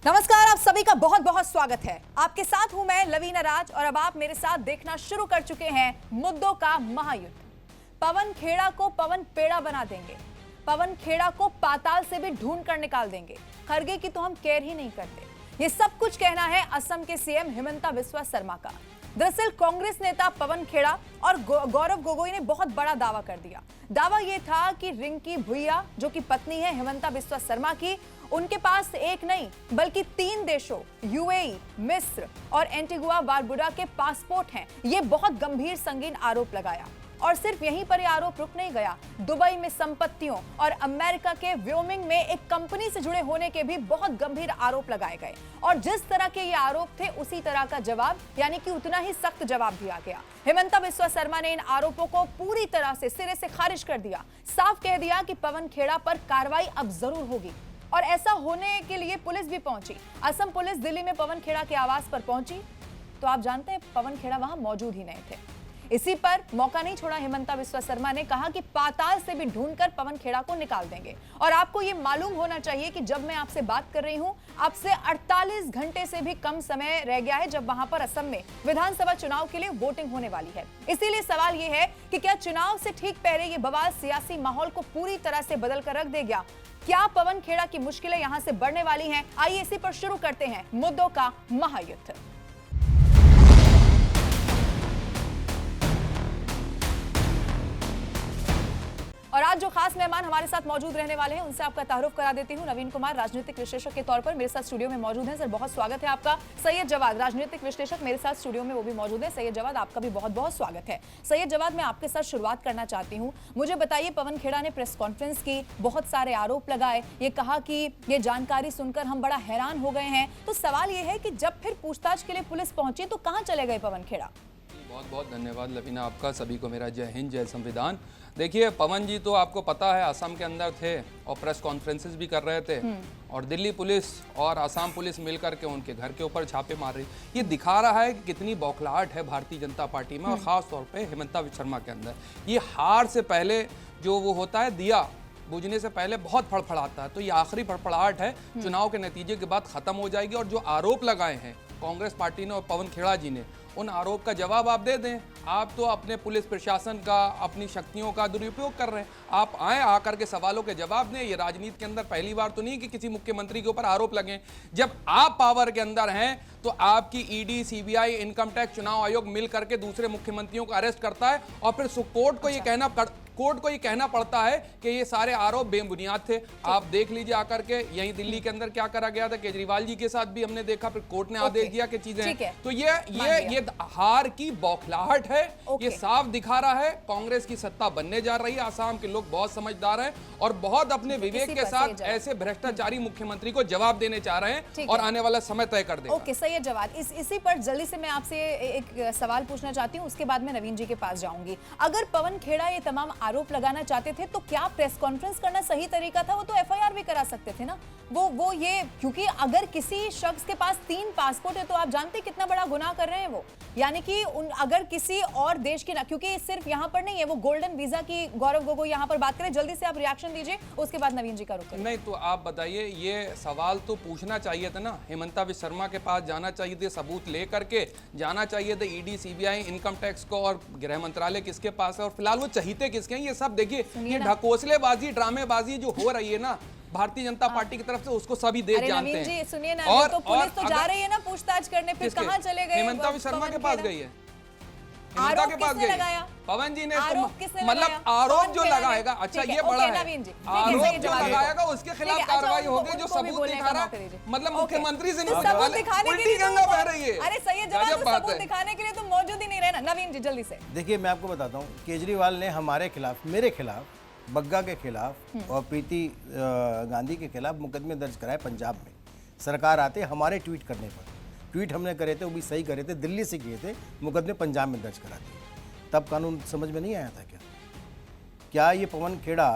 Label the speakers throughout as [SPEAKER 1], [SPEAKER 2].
[SPEAKER 1] नमस्कार, आप सभी का बहुत बहुत स्वागत है। आपके साथ हूं मैं लवीना राज और अब आप मेरे साथ देखना शुरू कर चुके हैं मुद्दों का महायुद्ध। पवन खेड़ा को पवन पेड़ा बना देंगे, पवन खेड़ा को पाताल से भी ढूंढ कर निकाल देंगे, खरगे की तो हम केयर ही नहीं करते। ये सब कुछ कहना है असम के सीएम हिमंता बिस्वा शर्मा का। दरअसल कांग्रेस नेता पवन खेड़ा और गौरव गोगोई ने बहुत बड़ा दावा कर दिया। दावा यह था कि रिंकी भुइया, जो कि पत्नी है हिमंता बिस्वा शर्मा की, उनके पास एक नहीं बल्कि 3 देशों यूएई, मिस्र और एंटीगुआ बारबुडा के पासपोर्ट हैं। ये बहुत गंभीर संगीन आरोप लगाया और सिर्फ यहीं पर ये आरोप रुक नहीं गया। दुबई में संपत्तियों और अमेरिका के व्योमिंग में एक कंपनी से जुड़े होने के भी बहुत गंभीर आरोप लगाए गए और जिस तरह के ये आरोप थे उसी तरह का जवाब, यानी कि उतना ही सख्त जवाब दिया गया। हिमंता बिस्वा शर्मा ने इन आरोपों को पूरी तरह से सिरे से खारिज कर दिया। साफ कह दिया कि पवन खेड़ा पर कार्रवाई अब जरूर होगी और ऐसा होने के लिए पुलिस भी पहुंची। असम पुलिस दिल्ली में पवन खेड़ा के आवास पर पहुंची तो आप जानते हैं पवन खेड़ा वहां मौजूद ही नहीं थे। इसी पर मौका नहीं छोड़ा हिमंता बिस्वा शर्मा ने कहा कि पाताल से भी ढूंढकर पवन खेड़ा को निकाल देंगे। और आपको यह मालूम होना चाहिए कि जब मैं आपसे बात कर रही हूं, आपसे 48 घंटे से भी कम समय रह गया है जब वहां पर असम में विधानसभा चुनाव के लिए वोटिंग होने वाली है। इसीलिए सवाल यह है कि क्या चुनाव से ठीक पहले ये बवाल सियासी माहौल को पूरी तरह से बदल कर रख देगा? क्या पवन खेड़ा की मुश्किलें यहां से बढ़ने वाली हैं? आइए इसी पर शुरू करते हैं मुद्दों का महायुद्ध। और आज जो खास मेहमान हमारे साथ मौजूद रहने वाले हैं उनसे आपका तारुफ करा देती हूं। नवीन कुमार, राजनीतिक विश्लेषक के तौर पर मेरे साथ स्टूडियो में मौजूद हैं। सर, बहुत स्वागत है आपका। सैयद जवाद, राजनीतिक विश्लेषक, मेरे साथ स्टूडियो में वो भी मौजूद है। सैयद जवाद, आपका भी बहुत बहुत स्वागत है। सैयद जवाद, मैं आपके साथ शुरुआत करना चाहती हूँ। मुझे बताइए, पवन खेड़ा ने प्रेस कॉन्फ्रेंस की, बहुत सारे आरोप लगाए, ये कहा कि ये जानकारी सुनकर हम बड़ा हैरान हो गए हैं। तो सवाल ये है कि जब फिर पूछताछ के लिए पुलिस पहुंची तो कहाँ चले गए पवन खेड़ा?
[SPEAKER 2] बहुत बहुत धन्यवाद लवीना आपका। सभी को मेरा जय हिंद, जय संविधान। देखिए, पवन जी तो आपको पता है असम के अंदर थे और प्रेस कॉन्फ्रेंसेस भी कर रहे थे और दिल्ली पुलिस और असम पुलिस मिलकर के उनके घर के ऊपर छापे मार रही। ये दिखा रहा है कि कितनी बौखलाहट है भारतीय जनता पार्टी में और ख़ास तौर पे हिमंता शर्मा के अंदर। ये हार से पहले जो वो होता है, दिया बुझने से पहले बहुत फड़फड़ाता है, तो ये आखिरी फड़फड़ाहट है। चुनाव के नतीजे के बाद ख़त्म हो जाएगी और जो आरोप लगाए हैं कांग्रेस पार्टी ने और पवन खेड़ा जी ने, उन आरोप का जवाब आप दे दें। आप तो अपने पुलिस प्रशासन का, अपनी शक्तियों का दुरुपयोग कर रहे हैं। आप आए, आकर के सवालों के जवाब दें। ये राजनीति के अंदर पहली बार तो नहीं कि किसी मुख्यमंत्री के ऊपर आरोप लगे। जब आप पावर के अंदर हैं तो आपकी ईडी, सीबीआई, इनकम टैक्स, चुनाव आयोग मिल करके दूसरे मुख्यमंत्रियों को अरेस्ट करता है और फिर कोर्ट को ये कहना पड़ता है कि ये सारे आरोप बेबुनियाद थे। आप देख लीजिए आकर के यहीं दिल्ली के अंदर क्या करा गया था। केजरीवाल जी के साथ भी हमने देखा, फिर कोर्ट ने आदेश दिया कि चीजें, तो ये हार की बौखलाहट है। ये साफ दिखा रहा है कांग्रेस की सत्ता बनने जा रही है। आसाम के लोग बहुत समझदार हैं और बहुत अपने विवेक के साथ ऐसे भ्रष्टाचारी मुख्यमंत्री को जवाब देने चाह रहे हैं और आने वाला समय तय कर देगा।
[SPEAKER 1] ओके, सैयद जवाद, इसी पर जल्दी से मैं आपसे एक सवाल पूछना चाहती हूँ, उसके बाद मैं नवीन जी के पास जाऊंगी। अगर पवन खेड़ा ये तमाम आरोप लगाना चाहते थे तो क्या प्रेस कॉन्फ्रेंस करना सही तरीका था? वो तो एफआईआर भी करा सकते थे ना। वो ये, क्योंकि अगर किसी शख्स के पास 3 पासपोर्ट है तो आप जानते हैं कितना बड़ा गुनाह कर रहे हैं वो। यानी कि अगर किसी और देश के ना, क्योंकि सिर्फ यहाँ पर नहीं है, वो गोल्डन वीजा की गौरव गोगोई यहाँ पर बात करें। जल्दी से आप रिएक्शन दीजिए, उसके बाद नवीन जी का रुख।
[SPEAKER 2] नहीं तो आप बताइए, ये सवाल तो पूछना चाहिए था ना, हिमंता बिस्वा शर्मा के पास जाना चाहिए थे, सबूत लेकर के जाना चाहिए था। ईडी, सीबीआई, इनकम टैक्स को और गृह मंत्रालय किसके पास है और फिलहाल वो चहीते किसके हैं? ये सब देखिए, ये ढकोसलेबाजी, ड्रामेबाजी जो हो रही है ना भारतीय जनता पार्टी की तरफ से, उसको सभी देश जानते हैं।
[SPEAKER 1] जी सुनिए ना, और तो पुलिस तो जा रही है ना पूछताछ करने, फिर कहां चले गए?
[SPEAKER 2] हिमंता बिस्वा शर्मा के पास गई है, हिमंता के पास गई। पवन जी ने मतलब आरोप जो लगाएगा, अच्छा ये बड़ा है, आरोप जो लगाएगा उसके खिलाफ कार्रवाई होगी। जो सबूत दिखा रहा है, मतलब मुख्यमंत्री से नहीं, उल्टी गंगा बह रही है।
[SPEAKER 1] अरे सैयद जवाद, सबूत दिखाने के लिए तो मौजूद ही नहीं रहे ना। नवीन जी जल्दी से।
[SPEAKER 3] देखिए, मैं आपको बताता हूँ, केजरीवाल ने हमारे खिलाफ, मेरे खिलाफ, बग्गा के खिलाफ और प्रीति गांधी के खिलाफ मुकदमे दर्ज कराए पंजाब में। सरकार आते हमारे ट्वीट करने पर, ट्वीट हमने करे थे वो भी सही करे थे, दिल्ली से किए थे, मुकदमे पंजाब में दर्ज करा दिए। तब कानून समझ में नहीं आया था क्या ये पवन खेड़ा,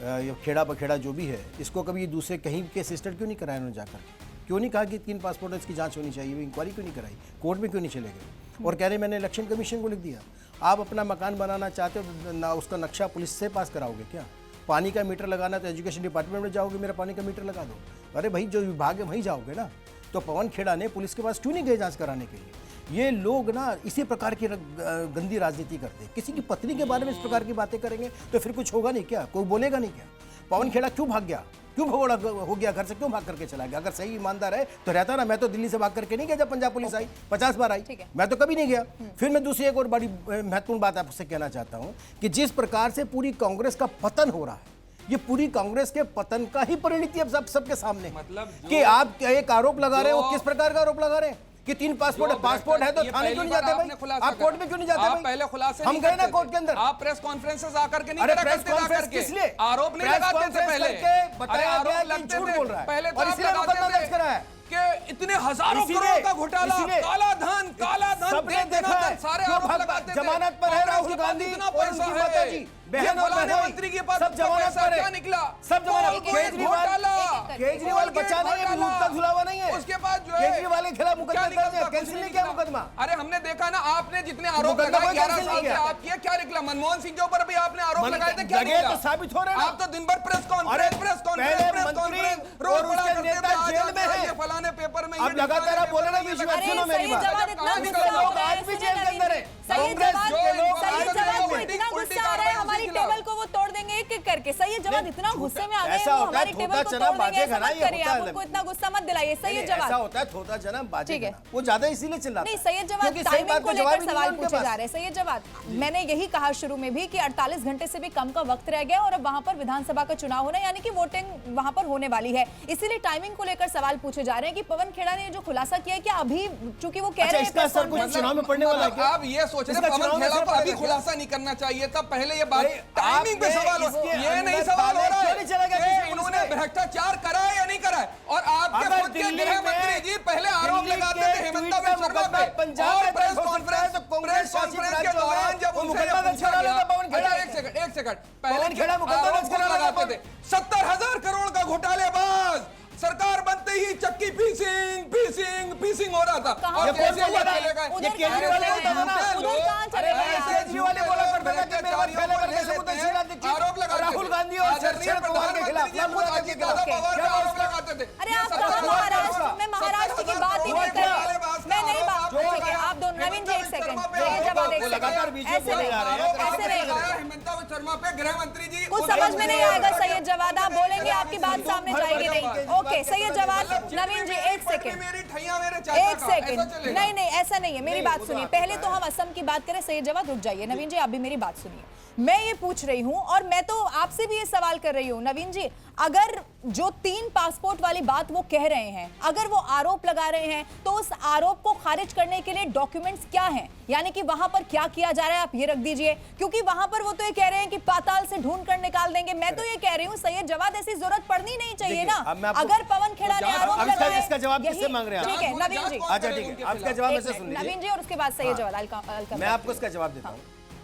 [SPEAKER 3] ये खेड़ा बखेड़ा जो भी है, इसको कभी दूसरे कहीं के रजिस्टर्ड क्यों नहीं कराया उन्होंने जाकर? क्यों नहीं कहा कि 3 पासपोर्ट है, इसकी जांच होनी चाहिए? इंक्वायरी क्यों नहीं कराई? कोर्ट में क्यों नहीं चले गए? और कह रहे मैंने इलेक्शन कमीशन को लिख दिया। आप अपना मकान बनाना चाहते हो ना, उसका नक्शा पुलिस से पास कराओगे क्या? पानी का मीटर लगाना तो एजुकेशन डिपार्टमेंट में जाओगे, मेरा पानी का मीटर लगा दो। अरे भाई जो विभाग है वहीं जाओगे ना। तो पवन खेड़ा ने पुलिस के पास क्यों नहीं गए जांच कराने के लिए? ये लोग ना इसी प्रकार की गंदी राजनीति करते हैं। किसी की पत्नी के बारे में इस प्रकार की बातें करेंगे तो फिर कुछ होगा नहीं क्या? कोई बोलेगा नहीं क्या? पवन खेड़ा क्यों भाग गया, क्यों भगोड़ा हो गया घर से, क्यों भाग करके चला गया? अगर सही ईमानदार है तो रहता ना। मैं तो दिल्ली से भाग करके नहीं गया जब पंजाब पुलिस आई, 50 बार आई, मैं तो कभी नहीं गया। फिर मैं दूसरी एक और बड़ी महत्वपूर्ण बात आपसे कहना चाहता हूं कि जिस प्रकार से पूरी कांग्रेस का पतन हो रहा है, ये पूरी कांग्रेस के पतन का ही परिणति अब सबके सामने।
[SPEAKER 2] मतलब
[SPEAKER 3] कि आप एक आरोप लगा रहे हो, किस प्रकार का आरोप लगा रहे हैं कि 3 पासपोर्ट है, पासपोर्ट है तो थाने क्यों नहीं जाते भाई? आप कोर्ट में क्यों नहीं जाते भाई?
[SPEAKER 2] पहले खुलासे
[SPEAKER 3] हम गए ना कोर्ट के अंदर।
[SPEAKER 2] आप प्रेस कॉन्फ्रेंसेस आकर के नहीं
[SPEAKER 3] अरे
[SPEAKER 2] करा
[SPEAKER 3] प्रेस
[SPEAKER 2] करते,
[SPEAKER 3] कॉन्फ्रेंस
[SPEAKER 2] जाकर के।
[SPEAKER 3] किस लिए?
[SPEAKER 2] आरोप नहीं
[SPEAKER 3] प्रेस
[SPEAKER 2] लगाते थे
[SPEAKER 3] कॉन्फ्रेंस
[SPEAKER 2] पहले।
[SPEAKER 3] करके बताया
[SPEAKER 2] अरे
[SPEAKER 3] गया
[SPEAKER 2] आरोप
[SPEAKER 3] कि
[SPEAKER 2] लगते
[SPEAKER 3] झूठ
[SPEAKER 2] थे।
[SPEAKER 3] बोल रहा है
[SPEAKER 2] पहले तो
[SPEAKER 3] और
[SPEAKER 2] आप
[SPEAKER 3] इसलिए मुकदमा
[SPEAKER 2] लगाते
[SPEAKER 3] दर्ज करा है
[SPEAKER 2] कि इतने हजारों
[SPEAKER 3] इसीलिए-
[SPEAKER 2] करोड़ का घोटाला,
[SPEAKER 3] इसीलिए-
[SPEAKER 2] काला धन
[SPEAKER 3] सबने देखा है।
[SPEAKER 2] सारे
[SPEAKER 3] क्यों
[SPEAKER 2] आरोप
[SPEAKER 3] भाग-
[SPEAKER 2] लगाते थे।
[SPEAKER 3] जमानत पर है
[SPEAKER 2] कांग्रेस
[SPEAKER 3] राहुल
[SPEAKER 2] के पास
[SPEAKER 3] गांधी
[SPEAKER 2] इतना
[SPEAKER 3] और
[SPEAKER 2] पैसा
[SPEAKER 3] उनकी
[SPEAKER 2] है।
[SPEAKER 3] माताजी, बहन और
[SPEAKER 2] फलाने
[SPEAKER 3] बहनोई,
[SPEAKER 2] मंत्री के पास
[SPEAKER 3] सब
[SPEAKER 2] इतना
[SPEAKER 3] जमानत
[SPEAKER 2] पैसा
[SPEAKER 3] पर है।
[SPEAKER 2] क्या निकला?
[SPEAKER 3] सब जमानत।
[SPEAKER 2] कोलगेट घोटाला,
[SPEAKER 3] केजरीवाल बचा नहीं है, विरुद्धता धुलावा नहीं है।
[SPEAKER 2] उसके बाद जो है
[SPEAKER 3] केजरीवाल के खिलाफ मुकदमा
[SPEAKER 2] क्या
[SPEAKER 3] दर्ज है,
[SPEAKER 2] निकलता?
[SPEAKER 3] कैंसिल नहीं किया मुकदमा।
[SPEAKER 2] अरे हमने देखा ना, आपने जितने आरोप
[SPEAKER 3] मुकदमा
[SPEAKER 2] लगाए
[SPEAKER 3] कोई
[SPEAKER 2] 11
[SPEAKER 3] कैंसिल
[SPEAKER 2] साल
[SPEAKER 3] नहीं
[SPEAKER 2] से
[SPEAKER 3] किया।
[SPEAKER 2] आप किए, क्या निकला? मनमोहन सिंह के ऊपर भी आपने आरोप लगाए थे, क्या
[SPEAKER 3] लगे
[SPEAKER 2] निकला?
[SPEAKER 3] तो साबित हो रहे हैं ना।
[SPEAKER 2] आप तो दिन भर प्रेस
[SPEAKER 3] अरे
[SPEAKER 2] कॉन्फ्रेंस
[SPEAKER 3] पहले मंत्री और उसके नेता जेल में है।
[SPEAKER 2] फलाने पेपर में
[SPEAKER 3] अब लगातार आप बोल रहे हैं विश्वास,
[SPEAKER 1] अरे
[SPEAKER 3] सुनो मेरी
[SPEAKER 1] सैयद
[SPEAKER 3] बात।
[SPEAKER 1] जवाद इतना
[SPEAKER 2] कहानी
[SPEAKER 1] गुस्सा
[SPEAKER 2] का
[SPEAKER 1] हो
[SPEAKER 2] लोग
[SPEAKER 1] गया है,
[SPEAKER 3] आज भी
[SPEAKER 1] सुनिए
[SPEAKER 3] जेल के अंदर है।
[SPEAKER 1] सैयद
[SPEAKER 3] कांग्रेस
[SPEAKER 1] जवाद
[SPEAKER 3] के लोग
[SPEAKER 1] सैयद
[SPEAKER 3] आज भी
[SPEAKER 1] जवाद
[SPEAKER 3] जेल
[SPEAKER 1] को
[SPEAKER 3] में।
[SPEAKER 1] इतना
[SPEAKER 2] उल्टी
[SPEAKER 1] गुस्सा आ रहा है,
[SPEAKER 2] कार्रवाई
[SPEAKER 1] हमारी
[SPEAKER 2] के खिलाफ।
[SPEAKER 1] टेबल को वो तोड़ देंगे एक एक करके। सैयद जवाद इतना गुस्से में आ गए,
[SPEAKER 3] ऐसा
[SPEAKER 1] वो
[SPEAKER 3] होता है,
[SPEAKER 1] हमारी टेबल
[SPEAKER 3] थोता
[SPEAKER 1] को
[SPEAKER 3] चना
[SPEAKER 1] तोड़ देंगे,
[SPEAKER 3] बाजे
[SPEAKER 1] ऐसा
[SPEAKER 3] खाना,
[SPEAKER 1] मत
[SPEAKER 3] ये
[SPEAKER 1] करिए,
[SPEAKER 3] होता
[SPEAKER 1] आप
[SPEAKER 3] है।
[SPEAKER 1] उनको इतना गुस्सा मत दिलाइए। सैयद
[SPEAKER 3] ऐसा
[SPEAKER 1] जवाद
[SPEAKER 3] होता है, थोता चना बाजे
[SPEAKER 1] ठीक है।
[SPEAKER 3] खाना। वो ज्यादा इसीलिए चिल्लाता है
[SPEAKER 1] नहीं, सैयद जवाद
[SPEAKER 3] क्योंकि सही
[SPEAKER 1] टाइमिंग
[SPEAKER 3] बात
[SPEAKER 1] को
[SPEAKER 3] का जवाब
[SPEAKER 1] लेकर
[SPEAKER 3] ही नहीं
[SPEAKER 1] सवाल
[SPEAKER 3] है उनके
[SPEAKER 1] पूछे
[SPEAKER 3] पास।
[SPEAKER 1] जा रहे हैं। सैयद जवाद, मैंने यही कहा शुरू में भी कि 48 घंटे से भी कम का वक्त रह गया और अब वहां पर विधानसभा का चुनाव होना, यानी कि वोटिंग वहां पर होने वाली है। इसीलिए टाइमिंग को लेकर सवाल पूछे जा रहे हैं कि पवन खेड़ा ने जो खुलासा किया है कि अभी चूंकि वो कह
[SPEAKER 3] अच्छा,
[SPEAKER 1] रहे हैं
[SPEAKER 3] इसका
[SPEAKER 1] press
[SPEAKER 3] असर कुछ
[SPEAKER 1] conference-
[SPEAKER 3] चुनाव में पड़ने वाला है क्या?
[SPEAKER 2] आप ये सोच रहे
[SPEAKER 3] इसका
[SPEAKER 2] हैं
[SPEAKER 3] चुनाव
[SPEAKER 2] पवन
[SPEAKER 3] में
[SPEAKER 2] खेड़ा
[SPEAKER 3] असर
[SPEAKER 2] को अभी
[SPEAKER 3] पड़ेगा क्या?
[SPEAKER 2] खुलासा नहीं करना चाहिए था, पहले ये बात
[SPEAKER 3] भाई,
[SPEAKER 2] टाइमिंग पे
[SPEAKER 3] आपने
[SPEAKER 2] सवाल हो।
[SPEAKER 3] इसके
[SPEAKER 2] ये नहीं
[SPEAKER 3] अंदर
[SPEAKER 2] सवाल हो रहा
[SPEAKER 3] क्यों नहीं चला गया
[SPEAKER 2] है
[SPEAKER 3] किसी
[SPEAKER 2] कि
[SPEAKER 3] पुलिस
[SPEAKER 2] इन्होंने
[SPEAKER 3] ने?
[SPEAKER 2] भ्रष्टाचार करा है या नहीं करा है। और आपके
[SPEAKER 3] अगर
[SPEAKER 2] खुद के
[SPEAKER 3] दिल्ली
[SPEAKER 2] गृह
[SPEAKER 3] में-
[SPEAKER 2] मंत्री जी पहले आरोप
[SPEAKER 3] दिल्ली
[SPEAKER 2] लगाते
[SPEAKER 3] के
[SPEAKER 2] थे हेमंत
[SPEAKER 3] ट्वीट का
[SPEAKER 2] बिस्वा शर्मा
[SPEAKER 3] मुकदमा
[SPEAKER 2] पे,
[SPEAKER 3] पंजाब
[SPEAKER 2] और
[SPEAKER 3] में
[SPEAKER 2] प्रेस
[SPEAKER 3] दर्ज हो सकता है
[SPEAKER 2] कॉन्फ्रेंस
[SPEAKER 3] तो कांग्रेस शासित
[SPEAKER 2] के
[SPEAKER 3] राज्यों
[SPEAKER 2] दौरान
[SPEAKER 3] में
[SPEAKER 2] जब
[SPEAKER 3] वो
[SPEAKER 2] उनसे
[SPEAKER 3] मुकदमा दर्ज करा लेता पवन खेड़ा।
[SPEAKER 2] एक सेकंड पहले
[SPEAKER 3] पवन खेड़ा मुकदमा
[SPEAKER 2] आरोप
[SPEAKER 3] दर्ज करा
[SPEAKER 2] खुद
[SPEAKER 3] लेता
[SPEAKER 2] लगाते थे 70,000 करोड़ का घोटालेबाज। सरकार बनते ही चक्की पीसिंग हो रहा था।
[SPEAKER 1] कहाँ
[SPEAKER 2] और
[SPEAKER 1] ये
[SPEAKER 2] कैसे
[SPEAKER 3] कौन बोला?
[SPEAKER 2] चलेगा?
[SPEAKER 3] ये केजरीवाल ने बोला था ना।
[SPEAKER 1] उधर कहाँ चले
[SPEAKER 2] अरे
[SPEAKER 1] गए आप?
[SPEAKER 3] केजरीवाल ने बोला करता था कि मेरे पास पहले वर्ग से मुद्दा शीला दीक्षित,
[SPEAKER 2] आरोप लगाते थे।
[SPEAKER 3] राहुल गांधी और
[SPEAKER 2] आदरणीय
[SPEAKER 3] शरद पवार के खिलाफ,
[SPEAKER 2] प्रधानमंत्री जी खुद अजीत दादा पवार पे आरोप लगाते थे।
[SPEAKER 1] अरे आप कहाँ महाराष्ट्र में महाराष्ट्र की बात ही मत करिए। मैं नहीं बात, ठीक है आप दोनों, नवीन जी एक सेकंड, सैयद जवाद एक
[SPEAKER 3] लगातार
[SPEAKER 1] सेकंड,
[SPEAKER 3] बीजेपी
[SPEAKER 1] ऐसे
[SPEAKER 3] बोले जा रहे हैं।
[SPEAKER 1] नहीं, ऐसे नहीं,
[SPEAKER 2] हेमंत शर्मा पे गृह मंत्री जी
[SPEAKER 1] कुछ समझ में नहीं आएगा सैयद जवाद, आप बोलेंगे आपकी बात सामने जाएगी नहीं। ओके सैयद जवाद, नवीन जी एक सेकंड,
[SPEAKER 2] मेरी ठैया मेरे चाचा
[SPEAKER 1] एक
[SPEAKER 2] का,
[SPEAKER 1] सेकंड,
[SPEAKER 2] ऐसा चलेगा?
[SPEAKER 1] नहीं नहीं ऐसा नहीं है, मेरी बात सुनिए। पहले तो हम असम की बात करें। सैयद जवाद रुक जाइए, नवीन जी आप भी मेरी बात सुनिए। मैं ये पूछ रही हूं और मैं तो आपसे भी ये सवाल कर रही हूं नवीन जी, अगर जो 3 पासपोर्ट वाली बात वो कह रहे हैं, अगर वो आरोप लगा रहे हैं, तो उस आरोप को खारिज करने के लिए डॉक्यूमेंट्स क्या हैं, यानी कि वहां पर क्या किया जा रहा है, आप ये रख दीजिए। क्योंकि वहां पर वो तो ये कह रहे हैं कि पाताल से ढूंढ कर निकाल देंगे। मैं तो ये कह रही हूँ सैयद जवाद, ऐसी जरूरत पड़नी नहीं चाहिए ना।
[SPEAKER 3] अब मैं आपको-
[SPEAKER 1] अगर पवन खेड़ा ने आरोप
[SPEAKER 3] अब इसका-
[SPEAKER 1] लगाए,
[SPEAKER 3] इसका जवाब किससे
[SPEAKER 1] यही-
[SPEAKER 3] मांग रहे हैं आप?
[SPEAKER 1] ठीक है नवीन जी,
[SPEAKER 3] अच्छा ठीक है, आपका जवाब
[SPEAKER 1] एक
[SPEAKER 3] ऐसे
[SPEAKER 1] मिनट,
[SPEAKER 3] सुन लीजिए।
[SPEAKER 1] नवीन जी और उसके बाद सैयद जवाद।
[SPEAKER 3] मैं आपको इसका जवाब देता हूँ।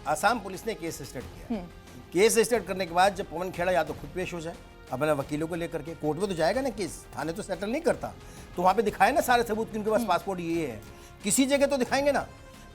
[SPEAKER 3] आसाम पुलिस ने केस रजिस्टर्ड किया। केस रजिस्टर्ड करने के बाद जब पवन खेड़ा या तो खुद पेश हो जाए अपने वकीलों को लेकर के, कोर्ट में तो जाएगा ना केस, थाने तो सेटल नहीं करता, तो वहाँ पे दिखाए ना सारे सबूत कि उनके पास पासपोर्ट ये है, किसी जगह तो दिखाएंगे ना।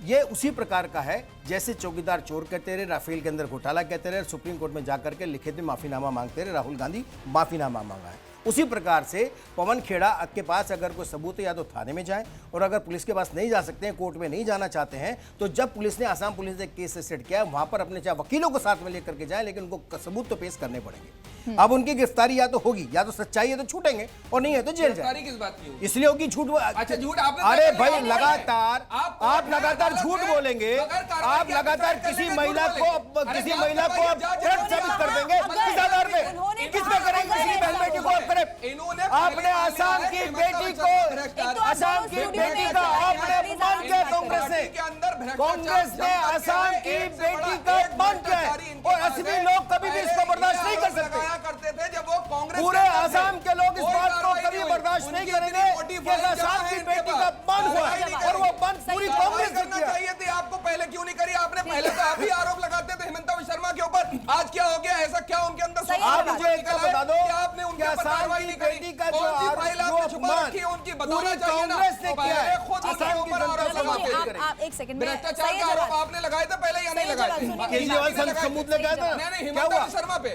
[SPEAKER 3] ये उसी प्रकार का है जैसे चौकीदार चोर कहते रहे, राफेल के अंदर घोटाला कहते रहे, सुप्रीम कोर्ट में जाकर के लिखित में माफीनामा मांगते रहे, राहुल गांधी माफीनामा मांगा है। उसी प्रकार से पवन खेड़ा के पास अगर कोई सबूत है या तो थाने में जाए, और अगर पुलिस के पास नहीं जा सकते हैं, कोर्ट में नहीं जाना चाहते हैं, तो जब पुलिस ने आसाम पुलिस ने केस रजिस्टर्ड किया वहां पर अपने चाहे वकीलों को साथ में लेकर के जाए, लेकिन उनको सबूत तो पेश करने पड़ेंगे। अब उनकी गिरफ्तारी या तो होगी, या तो सच्चाई है तो छूटेंगे, और नहीं है तो जेल जाए।
[SPEAKER 2] किस बात की होगी?
[SPEAKER 3] इसलिए होगी झूठ।
[SPEAKER 2] अच्छा झूठ आपने
[SPEAKER 3] अरे
[SPEAKER 2] तय कर
[SPEAKER 3] भाई
[SPEAKER 2] लिया।
[SPEAKER 3] लगातार
[SPEAKER 2] आप
[SPEAKER 3] आप लगातार झूठ बोलेंगे, आप लगातार किसी महिला को गलत साबित कर देंगे। किस आधार पे, किस पे करेंगे? किसी बहन बेटी को आप करें। आपने आसाम की बेटी को, आसाम की बेटी का आपने अपमान किया कांग्रेस ने। कांग्रेस ने आसाम की बेटी का अपमान किया है, और असली लोग कभी भी इसको बर्दाश्त नहीं कर सकते।
[SPEAKER 2] करते थे जब वो कांग्रेस
[SPEAKER 3] पूरे आसाम के लोग इस बात को कभी बर्दाश्त नहीं करेंगे कि आसाम की बेटी का अपमान हुआ है, और वो अपमान पूरी कांग्रेस ने
[SPEAKER 2] करना
[SPEAKER 3] किया।
[SPEAKER 2] चाहिए थी आपको, पहले क्यों नहीं करी आपने? पहले तो आप ही आरोप लगाते थे हेमंत शर्मा के ऊपर, आज क्या हो गया? ऐसा क्या उनके अंदर
[SPEAKER 1] सही
[SPEAKER 3] आप मुझे एक तो बता दो
[SPEAKER 2] कि आपने
[SPEAKER 3] कि
[SPEAKER 2] उनके ऊपर
[SPEAKER 3] आसाम
[SPEAKER 2] कार्रवाई
[SPEAKER 3] की
[SPEAKER 2] नहीं करी?
[SPEAKER 3] बेटी का जो
[SPEAKER 2] कौन सी फाइल
[SPEAKER 3] आरोप,
[SPEAKER 2] आपने
[SPEAKER 3] जो
[SPEAKER 2] छुपा
[SPEAKER 3] अपमान
[SPEAKER 2] रखी है उनकी,
[SPEAKER 3] पूरी
[SPEAKER 2] बताना चाहिए ना।
[SPEAKER 3] कांग्रेस ने किया है।
[SPEAKER 2] खुद उनके
[SPEAKER 3] आसाम की
[SPEAKER 2] ऊपर
[SPEAKER 3] जनता
[SPEAKER 2] आरोप
[SPEAKER 3] से
[SPEAKER 1] नवीन जी,
[SPEAKER 2] लगाते थे।
[SPEAKER 1] आप एक सेकंड में
[SPEAKER 2] भ्रष्टाचार
[SPEAKER 1] सैयद
[SPEAKER 2] का आरोप
[SPEAKER 1] जवाद,
[SPEAKER 2] आपने लगाए थे पहले या नहीं
[SPEAKER 1] सैयद
[SPEAKER 2] लगाए
[SPEAKER 1] जवाद
[SPEAKER 2] थे?
[SPEAKER 1] सुनिए।
[SPEAKER 3] केजरीवाल साहब सबूत लगाया था,
[SPEAKER 2] नहीं,
[SPEAKER 3] क्या हुआ?
[SPEAKER 2] हेमंत शर्मा पे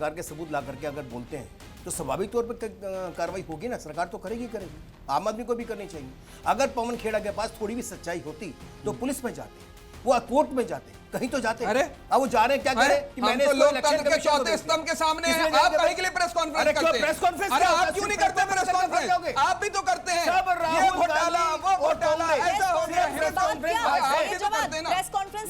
[SPEAKER 3] प्रकार के सबूत ला करके अगर बोलते हैं तो स्वाभाविक तौर पर कार्रवाई होगी ना, सरकार तो करेगी करेगी, आम आदमी को भी करनी चाहिए। अगर पवन खेड़ा के पास थोड़ी भी सच्चाई होती तो पुलिस में जाते, वो कोर्ट में जाते, कहीं तो जाते।
[SPEAKER 2] अरे
[SPEAKER 3] अब वो जा रहे हैं क्या करें कि मैंने
[SPEAKER 2] तो
[SPEAKER 3] इसको इलेक्शन
[SPEAKER 2] लोकतंत्र के
[SPEAKER 3] कमीशन को
[SPEAKER 2] चौथे
[SPEAKER 3] दे
[SPEAKER 2] स्तंभ के सामने
[SPEAKER 3] किसने
[SPEAKER 2] हैं,
[SPEAKER 3] जाके
[SPEAKER 2] आप
[SPEAKER 3] बता-
[SPEAKER 2] कहीं के लिए प्रेस कॉन्फ्रेंस
[SPEAKER 3] अरे क्यों
[SPEAKER 2] करते हैं?
[SPEAKER 3] प्रेस कॉन्फ्रेंस
[SPEAKER 2] अरे
[SPEAKER 3] क्या
[SPEAKER 2] आप
[SPEAKER 3] होगा?
[SPEAKER 2] क्यों नहीं
[SPEAKER 3] सिर्फ
[SPEAKER 2] करते प्रेस
[SPEAKER 3] कॉन्फ्रेंस
[SPEAKER 2] कॉन्फ्रेंस?
[SPEAKER 3] जाओगे?
[SPEAKER 2] आप भी तो करते हैं।
[SPEAKER 3] सब
[SPEAKER 2] ये
[SPEAKER 3] राहुल
[SPEAKER 2] घोटाला
[SPEAKER 3] गांधी
[SPEAKER 2] वो
[SPEAKER 3] और
[SPEAKER 2] घोटाला
[SPEAKER 3] कांग्रेस।
[SPEAKER 2] ऐसा हो गया
[SPEAKER 3] प्रेस
[SPEAKER 2] है।
[SPEAKER 3] कॉन्फ्रेंस
[SPEAKER 2] आप
[SPEAKER 1] ये
[SPEAKER 2] भी तो
[SPEAKER 1] जवाब
[SPEAKER 2] करते हैं ना।
[SPEAKER 1] प्रेस कॉन्फ्रेंस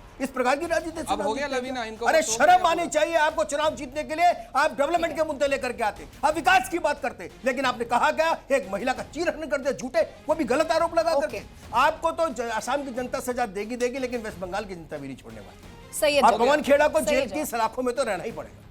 [SPEAKER 3] इस प्रकार की राजनीति
[SPEAKER 2] अब हो गया लवीना, इनको
[SPEAKER 3] अरे
[SPEAKER 2] बस हो
[SPEAKER 3] शर्म
[SPEAKER 2] गया
[SPEAKER 3] आनी चाहिए आपको। चुनाव जीतने के लिए आप डेवलपमेंट के मुद्दे लेकर के आते, आप विकास की बात करते, लेकिन आपने कहा क्या, एक महिला का चीरहरण कर दिया झूठे, वो भी गलत आरोप लगा करके। आपको तो असम की जनता सजा देगी, लेकिन वेस्ट बंगाल की जनता भी नहीं छोड़ने वाली।
[SPEAKER 1] सही है,
[SPEAKER 3] आप पवन खेड़ा को
[SPEAKER 1] सही है
[SPEAKER 3] जेल की सलाखों में तो रहना ही पड़ेगा।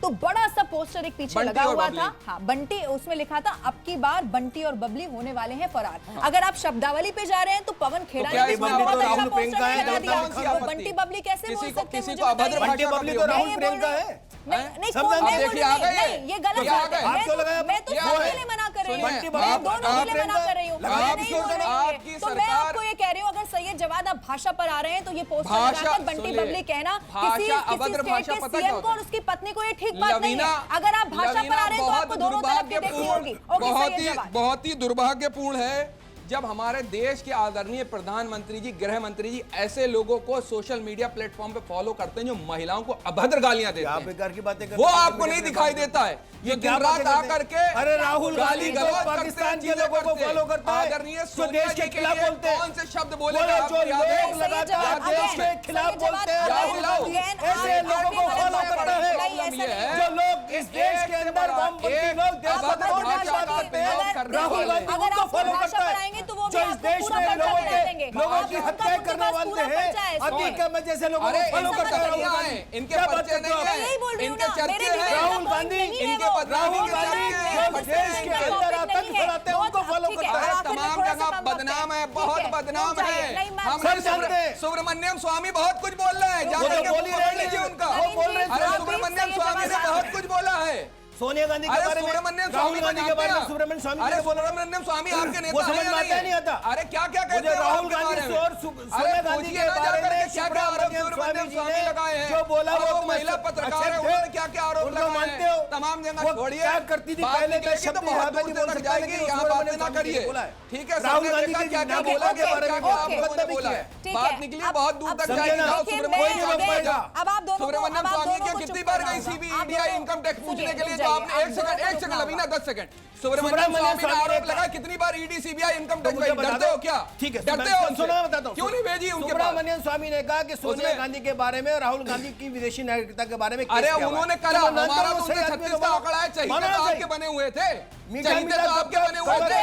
[SPEAKER 1] तो बड़ा सा पोस्टर एक पीछे
[SPEAKER 2] बंटी
[SPEAKER 1] लगा
[SPEAKER 2] और
[SPEAKER 1] हुआ
[SPEAKER 2] बबली।
[SPEAKER 1] था। हाँ, बंटी, उसमें लिखा था अब की बार बंटी और बबली होने वाले हैं फरार। अगर आप शब्दावली पे जा रहे हैं तो पवन खेड़ा
[SPEAKER 2] क्या
[SPEAKER 1] ने
[SPEAKER 2] इसमें
[SPEAKER 1] इसमें बहुत
[SPEAKER 3] बंटी
[SPEAKER 1] अच्छा
[SPEAKER 3] राहुल प्रियंका
[SPEAKER 1] पोस्टर
[SPEAKER 3] है,
[SPEAKER 1] लगा दिया।
[SPEAKER 2] कौन सी
[SPEAKER 1] तो
[SPEAKER 2] आपत्ति?
[SPEAKER 1] बंटी बबली कैसे बोल सकते हैं?
[SPEAKER 2] किसी
[SPEAKER 1] मुझे
[SPEAKER 2] को अभद्र
[SPEAKER 1] बताइए।
[SPEAKER 3] बंटी
[SPEAKER 2] भाषा
[SPEAKER 3] बबली
[SPEAKER 2] का
[SPEAKER 3] तो
[SPEAKER 2] प्रयोग
[SPEAKER 3] राहुल
[SPEAKER 1] मैं ये
[SPEAKER 3] प्रियंका
[SPEAKER 1] बोल रही
[SPEAKER 3] है।
[SPEAKER 1] नहीं, नहीं,
[SPEAKER 3] सब
[SPEAKER 1] कौन-
[SPEAKER 3] आप
[SPEAKER 1] मैं बोल
[SPEAKER 2] देखिए,
[SPEAKER 1] रही
[SPEAKER 2] आ
[SPEAKER 1] हूँ,
[SPEAKER 2] गए ये।
[SPEAKER 1] नहीं, ये गलत
[SPEAKER 2] ये आ
[SPEAKER 1] बात
[SPEAKER 2] गए।
[SPEAKER 1] है।
[SPEAKER 3] आप
[SPEAKER 1] मैं
[SPEAKER 3] क्यों लगाए?
[SPEAKER 1] मैं तो
[SPEAKER 2] ये आ
[SPEAKER 1] सबके
[SPEAKER 2] गए।
[SPEAKER 1] लिए मना कर रही हूँ।
[SPEAKER 2] सुनिए,
[SPEAKER 1] मैं
[SPEAKER 3] आप-
[SPEAKER 1] दोनों
[SPEAKER 3] आप
[SPEAKER 1] के लिए मना कर रही हूँ।
[SPEAKER 3] लगाए।
[SPEAKER 1] मैं
[SPEAKER 3] आप
[SPEAKER 1] नहीं
[SPEAKER 3] क्यों
[SPEAKER 1] बोल
[SPEAKER 3] करें?
[SPEAKER 1] रही हूँ ये।
[SPEAKER 2] आपकी
[SPEAKER 1] तो मैं
[SPEAKER 2] सरकार-
[SPEAKER 1] आपको ये कह रही हूँ, अगर सैयद जवाद आप भाषा पर आ रहे हैं तो ये पोस्टर
[SPEAKER 2] भाषा-
[SPEAKER 1] लगाकर बंटी
[SPEAKER 2] सुनिए,
[SPEAKER 1] बबली कहना
[SPEAKER 2] भाषा,
[SPEAKER 1] किसी
[SPEAKER 2] अभद्र
[SPEAKER 1] स्टेट
[SPEAKER 2] भाषा
[SPEAKER 1] के
[SPEAKER 2] पता क्या
[SPEAKER 1] सीएम
[SPEAKER 2] होता
[SPEAKER 1] को और
[SPEAKER 2] है?
[SPEAKER 1] उसकी पत्नी को ये ठीक बात नहीं है।
[SPEAKER 2] लवीना,
[SPEAKER 1] अगर आप भाषा पर
[SPEAKER 2] लवीना
[SPEAKER 1] आ रहे हैं तो
[SPEAKER 2] बहुत
[SPEAKER 1] आपको दोनों तरफ की देखनी होगी। ओके,
[SPEAKER 2] बहुत
[SPEAKER 1] सैयद
[SPEAKER 2] ही
[SPEAKER 1] जवाद।
[SPEAKER 2] बहुत ही दुर्भाग्यपूर्ण है जब हमारे देश के आदरणीय प्रधानमंत्री जी, गृह मंत्री जी ऐसे लोगों को सोशल मीडिया प्लेटफॉर्म पे फॉलो करते हैं जो महिलाओं को अभद्र गालियां देते
[SPEAKER 3] आप
[SPEAKER 2] हैं।
[SPEAKER 3] बेकार की बातें करते
[SPEAKER 2] वो
[SPEAKER 3] हैं,
[SPEAKER 2] आपको नहीं
[SPEAKER 3] मीडिया
[SPEAKER 2] दिखाई
[SPEAKER 3] पे
[SPEAKER 2] देता है। ये
[SPEAKER 3] क्या
[SPEAKER 2] दिन रात
[SPEAKER 3] बातें करते हैं?
[SPEAKER 2] आकर के
[SPEAKER 3] अरे राहुल गांधी
[SPEAKER 2] गाली
[SPEAKER 3] तो
[SPEAKER 2] गलौज
[SPEAKER 3] पाकिस्तान
[SPEAKER 2] करते
[SPEAKER 3] के
[SPEAKER 2] हैं,
[SPEAKER 3] लोगों को
[SPEAKER 2] चीजें
[SPEAKER 3] फॉलो
[SPEAKER 2] करते
[SPEAKER 3] करता
[SPEAKER 2] हैं।
[SPEAKER 3] है,
[SPEAKER 2] आदरणीय
[SPEAKER 3] जो
[SPEAKER 2] सोनिया
[SPEAKER 3] देश
[SPEAKER 2] जी
[SPEAKER 3] के
[SPEAKER 2] के
[SPEAKER 3] खिलाफ
[SPEAKER 2] लिए
[SPEAKER 3] बोलते हैं।
[SPEAKER 2] कौन से शब्द बोले
[SPEAKER 3] बोले
[SPEAKER 2] आपको
[SPEAKER 3] जो
[SPEAKER 2] याद है?
[SPEAKER 3] लोग लगातार
[SPEAKER 2] याद
[SPEAKER 3] देश
[SPEAKER 2] है?
[SPEAKER 3] के खिलाफ बोलते हैं,
[SPEAKER 2] याद दिलाओ।
[SPEAKER 3] ऐसे लोगों को फॉलो करता है।
[SPEAKER 2] प्रॉब्लम ये है
[SPEAKER 3] जो लोग इस देश के अंदर वामपंथी लोग देश को
[SPEAKER 2] अभद्र
[SPEAKER 3] तोड़ने
[SPEAKER 2] भाषा
[SPEAKER 3] की
[SPEAKER 2] का
[SPEAKER 3] बात करते हैं,
[SPEAKER 2] प्रयोग करने
[SPEAKER 3] राहुल
[SPEAKER 2] वाले।
[SPEAKER 3] गांधी
[SPEAKER 1] अगर
[SPEAKER 3] उनको
[SPEAKER 1] आप
[SPEAKER 3] फॉलो
[SPEAKER 1] भाषा
[SPEAKER 3] करता
[SPEAKER 1] पर
[SPEAKER 3] है।
[SPEAKER 1] आएंगे तो वो भी
[SPEAKER 3] जो इस
[SPEAKER 1] आपको
[SPEAKER 3] देश
[SPEAKER 1] पूरा
[SPEAKER 3] में
[SPEAKER 1] बंद
[SPEAKER 3] लोगों
[SPEAKER 1] करके
[SPEAKER 3] के
[SPEAKER 1] देंगे।
[SPEAKER 3] लोगों
[SPEAKER 1] आप
[SPEAKER 3] की हत्या करने वाले हैं, अतीक अहमद जैसे लोगों को फॉलो करते हैं राहुल गांधी।
[SPEAKER 2] इनके पर्चे नहीं है, इनके चर्चे हैं।
[SPEAKER 3] राहुल गांधी
[SPEAKER 2] इनके
[SPEAKER 3] राहुल गांधी जो देश के अंदर आतंक फैलाते हैं उनको फॉलो करता है।
[SPEAKER 2] तमाम जगह बदनाम है, बहुत बदनाम है।
[SPEAKER 3] सब जानते हैं।
[SPEAKER 2] सुब्रमण्यम स्वामी बहुत कुछ बोल रहे हैं, जाकर के पकड़ लीजिए उनका। अरे सुब्रमण्यम स्वामी ने बहुत कुछ बोला है
[SPEAKER 3] सोनिया गांधी के बारे में, राहुल गांधी के बारे में सुब्रमण्यम स्वामी
[SPEAKER 2] अरे सुब्रमण्यम स्वामी आपके नेता
[SPEAKER 3] वो समझ में आता नहीं आता।
[SPEAKER 2] अरे क्या क्या कहते हैं
[SPEAKER 3] राहुल गांधी और सोनिया गांधी के बारे में
[SPEAKER 2] क्या क्या आरोप सुब्रमण्यम स्वामी लगाए हैं,
[SPEAKER 3] जो बोला वो
[SPEAKER 2] महिला पत्रकार है, उन्होंने क्या क्या आरोप लगाए
[SPEAKER 3] मानते हो?
[SPEAKER 2] तमाम जगह छोड़िए,
[SPEAKER 3] क्या करती थी पहले के शब्द
[SPEAKER 2] बहुत दूर तक जाएगी, यहाँ बात ना करिए, ठीक है। राहुल गांधी क्या क्या बोला के बारे में आपने बोला है, बात निकली बहुत दूर तक जाएगी।
[SPEAKER 1] अब आप दोनों
[SPEAKER 2] सुब्रमण्यम स्वामी क्या कितनी बार गई सीबीआई इनकम टैक्स पूछने के लिए, तो आपने एक सेकंड लवीना 10 सेकंड सुब्रमण्यम स्वामी ने आरोप लगाया, कितनी बार ईडी सीबीआई इनकम टैक्स गई, डरते हो क्या?
[SPEAKER 3] ठीक है,
[SPEAKER 2] डरते हो?
[SPEAKER 3] सुनो मैं बताता हूं,
[SPEAKER 2] क्यों नहीं भेजी उनके पास?
[SPEAKER 3] सुब्रमण्यम स्वामी ने कहा कि सोनिया गांधी के बारे में, राहुल गांधी की विदेशी नागरिकता के बारे में
[SPEAKER 2] अरे उन्होंने कहा हमारा तो 36 का आंकड़ा है, चाहिए तो आपके बने हुए थे, चाहिए तो आपके बने हुए थे।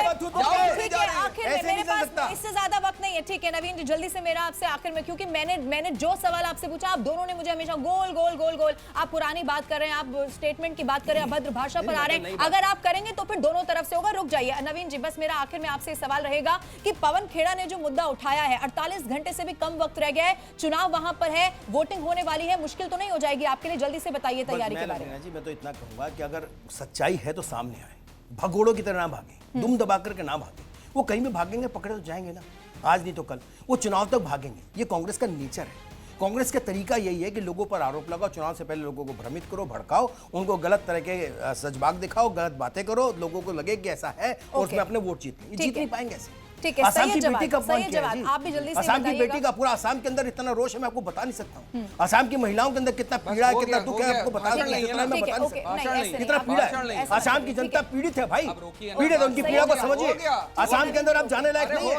[SPEAKER 1] इससे ज्यादा वक्त नहीं है, ठीक है नवीन जी, जल्दी से मेरा आपसे आखिर में, क्योंकि मैंने जो सवाल आपसे पूछा, आप दोनों ने मुझे हमेशा गोल गोल गोल गोल, आप पुरानी बात कर रहे हैं, आप स्टेटमेंट की बात कर रहे हैं, अभद्र भाषा पर आ रहे हैं। अगर आप करेंगे तो फिर दोनों तरफ से होगा। रुक जाइए नवीन जी, बस मेरा आखिर में आपसे सवाल रहेगा कि पवन खेड़ा ने जो मुद्दा उठाया है, 48 घंटे से भी कम वक्त रह गया है, चुनाव वहां पर है, वोटिंग होने वाली है, मुश्किल तो नहीं हो जाएगी आपके लिए? जल्दी से बताइए तैयारी के बारे में।
[SPEAKER 3] जी मैं तो इतना कहूंगा कि अगर सच्चाई है तो सामने आए, भगोड़ों की तरह ना भागे, दुम दबा करके ना भागे। वो कहीं भी भागेंगे पकड़े तो जाएंगे ना, आज नहीं तो कल वो चुनाव तक भागेंगे। ये कांग्रेस का नेचर है। कांग्रेस का तरीका यही है कि लोगों पर आरोप लगाओ, चुनाव से पहले लोगों को भ्रमित करो, भड़काओ, उनको गलत तरह के सजबाग दिखाओ, गलत बातें करो, लोगों को लगे कि ऐसा है और उसमें अपने वोट जीत नहीं पाएंगे ऐसे।
[SPEAKER 1] ठीक है,
[SPEAKER 3] आसाम की
[SPEAKER 1] सही
[SPEAKER 3] बेटी का
[SPEAKER 1] जवाब, आप भी जल्दी से
[SPEAKER 3] आसाम की
[SPEAKER 1] बताइएगा।
[SPEAKER 3] बेटी का पूरा आसाम के अंदर इतना रोष है मैं आपको बता नहीं सकता हूँ। आसाम की महिलाओं के अंदर कितना पीड़ा है, कितना दुख है, आपको बता नहीं सकता, मैं बता नहीं सकता कितना पीड़ा है। आसाम की जनता पीड़ित है भाई, पीड़ित है, उनकी पीड़ा को समझिए। आसाम के अंदर आप जाने लायक नहीं है,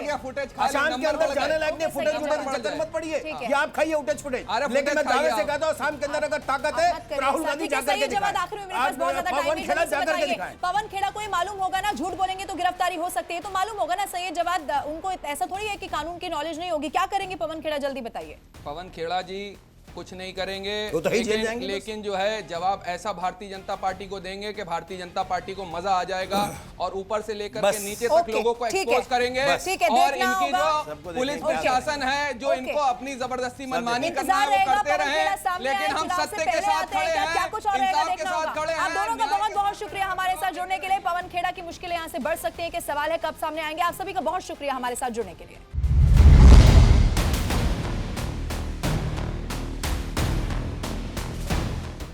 [SPEAKER 3] आसाम के अंदर जाने लायक नहीं, फुटेज वुटेज मत पड़िए, ये आप खाइए फुटेज फुटेज, लेकिन मैं दावे से कहता हूँ आसाम के अंदर अगर ताकत है राहुल गांधी जाकर के दिखाएं। पवन खेड़ा जाकर के दिखाएं।
[SPEAKER 1] पवन खेड़ा को मालूम होगा ना, झूठ बोलेंगे तो गिरफ्तारी हो सकती है, तो मालूम होगा ना सही जवाब। उनको ऐसा थोड़ी है कि कानून की नॉलेज नहीं होगी। क्या करेंगे पवन खेड़ा, जल्दी बताइए।
[SPEAKER 2] पवन खेड़ा जी कुछ नहीं करेंगे,
[SPEAKER 3] तो ही जेल जाएंगे
[SPEAKER 2] लेकिन जो है जवाब ऐसा भारतीय जनता पार्टी को देंगे कि भारतीय जनता पार्टी को मजा आ जाएगा और ऊपर से लेकर के नीचे तक लोगों को एक्सपोज करेंगे। और इनकी जो पुलिस प्रशासन है जो इनको अपनी जबरदस्ती मनमानी करना है वो करते रहे, लेकिन हम सत्य के साथ खड़े हैं, इंसाफ के साथ खड़े हैं।
[SPEAKER 1] आप दोनों का बहुत बहुत शुक्रिया हमारे साथ जुड़ने के लिए। पवन खेड़ा की मुश्किलें यहाँ से बढ़ सकती है कि सवाल है कब सामने आएंगे। आप सभी का बहुत शुक्रिया हमारे साथ जुड़ने के लिए।